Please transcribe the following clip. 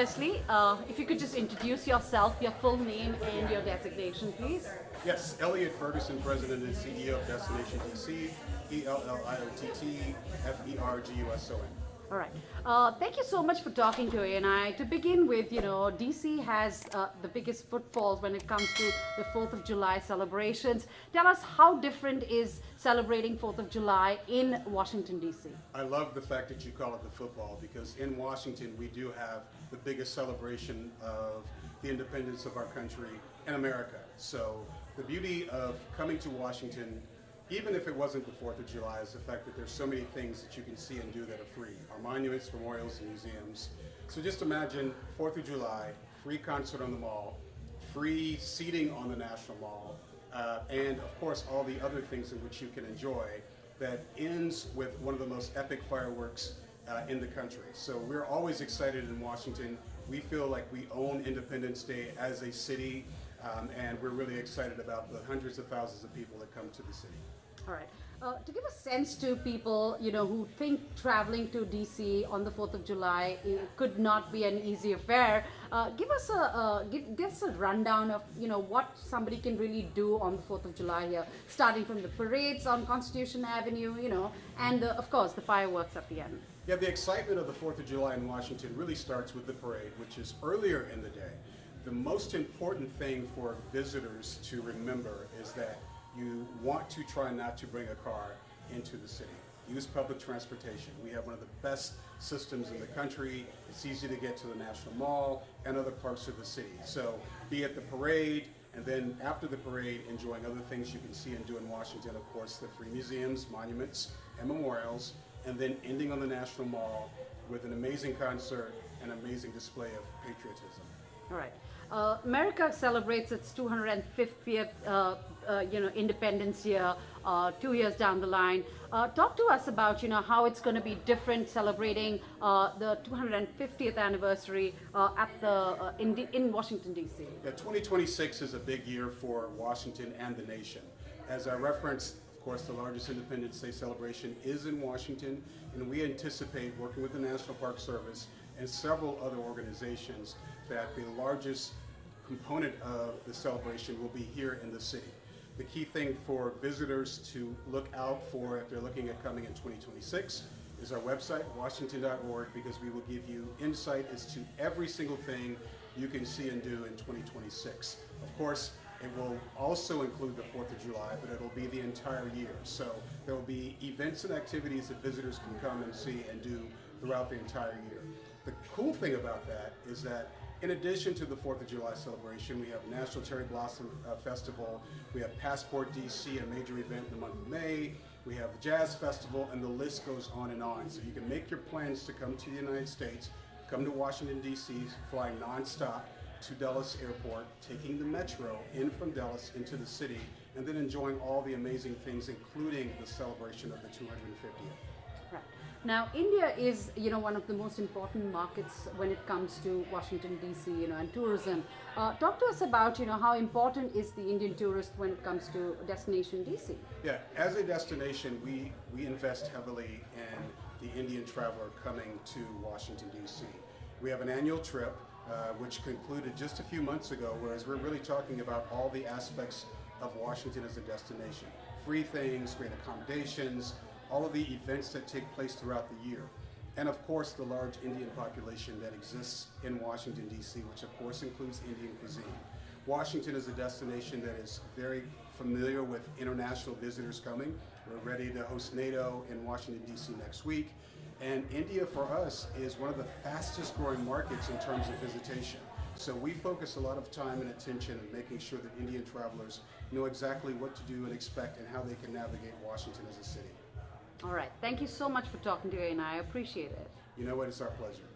firstly, if you could just introduce yourself, your full name and your designation, please. Yes, Elliott Ferguson, President and CEO of Destination DC, ELLIOTT FERGUSON. All right. Thank you so much for talking to ANI. To begin with, DC has the biggest footfalls when it comes to the 4th of July celebrations. Tell us, how different is celebrating 4th of July in Washington, DC? I love the fact that you call it the football, because in Washington we do have the biggest celebration of the independence of our country in America. So the beauty of coming to Washington, even if it wasn't the 4th of July, is the fact that there's so many things that you can see and do that are free. Our monuments, memorials, and museums. So just imagine 4th of July, free concert on the mall, free seating on the National Mall, and of course all the other things in which you can enjoy, that ends with one of the most epic fireworks in the country. So we're always excited in Washington. We feel like we own Independence Day as a city, and we're really excited about the hundreds of thousands of people that come to the city. All right. To give a sense to people, who think traveling to DC on the 4th of July could not be an easy affair, give us a rundown of what somebody can really do on the 4th of July here, starting from the parades on Constitution Avenue, and of course the fireworks at the end. Yeah, the excitement of the 4th of July in Washington really starts with the parade, which is earlier in the day. The most important thing for visitors to remember is that you want to try not to bring a car into the city. Use public transportation. We have one of the best systems in the country. It's easy to get to the National Mall and other parts of the city. So be at the parade, and then after the parade, enjoying other things you can see and do in Washington. Of course, the free museums, monuments, and memorials, and then ending on the National Mall with an amazing concert and amazing display of patriotism. All right. America celebrates its 250th, independence year 2 years down the line. Talk to us about, how it's going to be different celebrating the 250th anniversary in Washington, D.C. Yeah, 2026 is a big year for Washington and the nation. As I referenced, of course, the largest Independence Day celebration is in Washington, and we anticipate working with the National Park Service and several other organizations that the largest component of the celebration will be here in the city. The key thing for visitors to look out for if they're looking at coming in 2026 is our website, washington.org, because we will give you insight as to every single thing you can see and do in 2026. Of course, it will also include the 4th of July, but it'll be the entire year. So there will be events and activities that visitors can come and see and do throughout the entire year. The cool thing about that is that in addition to the 4th of July celebration, we have National Cherry Blossom Festival, we have Passport DC, a major event in the month of May, we have the Jazz Festival, and the list goes on and on. So you can make your plans to come to the United States, come to Washington, D.C., flying nonstop to Dulles Airport, taking the metro in from Dulles into the city, and then enjoying all the amazing things, including the celebration of the 250th. Right. Now, India is, one of the most important markets when it comes to Washington, D.C., and tourism. Talk to us about, how important is the Indian tourist when it comes to Destination D.C.? Yeah, as a destination, we invest heavily in the Indian traveler coming to Washington, D.C. We have an annual trip, which concluded just a few months ago, whereas we're really talking about all the aspects of Washington as a destination. Free things, great accommodations, all of the events that take place throughout the year. And of course, the large Indian population that exists in Washington, D.C., which of course includes Indian cuisine. Washington is a destination that is very familiar with international visitors coming. We're ready to host NATO in Washington, D.C. next week. And India, for us, is one of the fastest growing markets in terms of visitation. So we focus a lot of time and attention in making sure that Indian travelers know exactly what to do and expect and how they can navigate Washington as a city. All right. Thank you so much for talking to you, and I appreciate it. You know what? It's our pleasure.